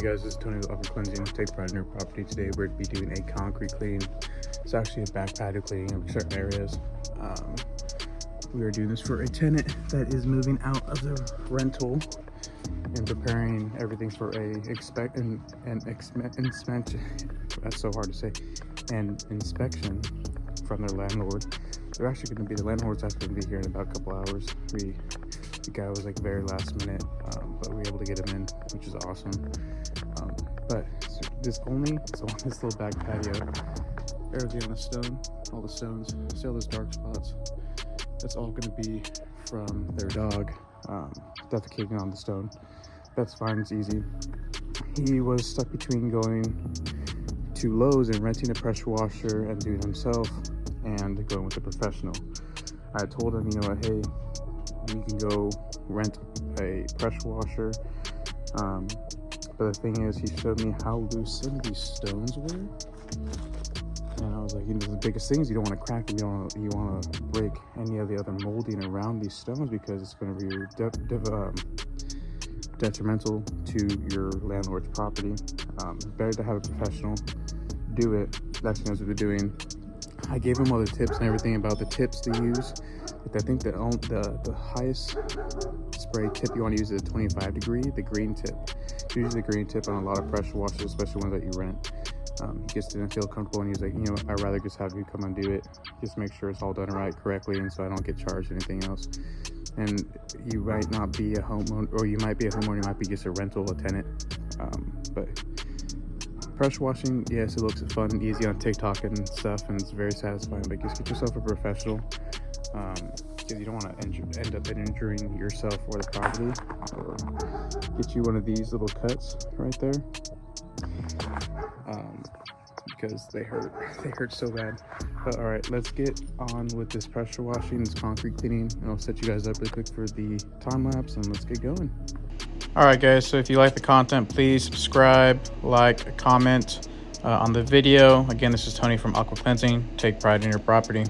Hey guys, this is Tony with Aqua Cleansing. Take pride in your property. Today we're going to be doing a concrete clean. It's actually a back patio cleaning of certain areas. We are doing this for a tenant that is moving out of the rental and preparing everything for a inspection. That's so hard to say. And inspection from their landlord. They're actually going to be, the landlord's actually going to be here in about a couple hours. The guy was like very last minute, but we were able to get him in, which is awesome. But it's on this little back patio. Everything on the stone, all the stones, still those dark spots. That's all going to be from their dog defecating on the stone. That's fine, it's easy. He was stuck between going to Lowe's and renting a pressure washer and doing it himself, and going with a professional. I told him, you know what, hey, you can go rent a pressure washer. But the thing is, he showed me how loose some of these stones were. And I was like, you know, the biggest thing is you don't want to crack them. You want to break any of the other molding around these stones, because it's going to be detrimental to your landlord's property. Better to have a professional do it that knows what they're doing. I gave him all the tips and everything about the tips to use. But I think the highest spray tip you want to use is a 25 degree, the green tip. Usually the green tip on a lot of pressure washers, especially ones that you rent. He just didn't feel comfortable, and he's like, you know, I'd rather just have you come and do it. Just make sure it's all done right, correctly, and so I don't get charged anything else. And you might not be a homeowner, or you might be a homeowner, you might be just a rental, a tenant. But pressure washing, yes, it looks fun and easy on TikTok and stuff, and it's very satisfying, but just get yourself a professional, because you don't want to end up injuring yourself or the property. Or get you one of these little cuts right there, because they hurt so bad. But all right, let's get on with this pressure washing, this concrete cleaning, and I'll set you guys up really quick for the time lapse, and let's get going. All right, guys, so if you like the content, please subscribe, like, comment on the video. Again, this is Tony from Aqua Cleansing. Take pride in your property.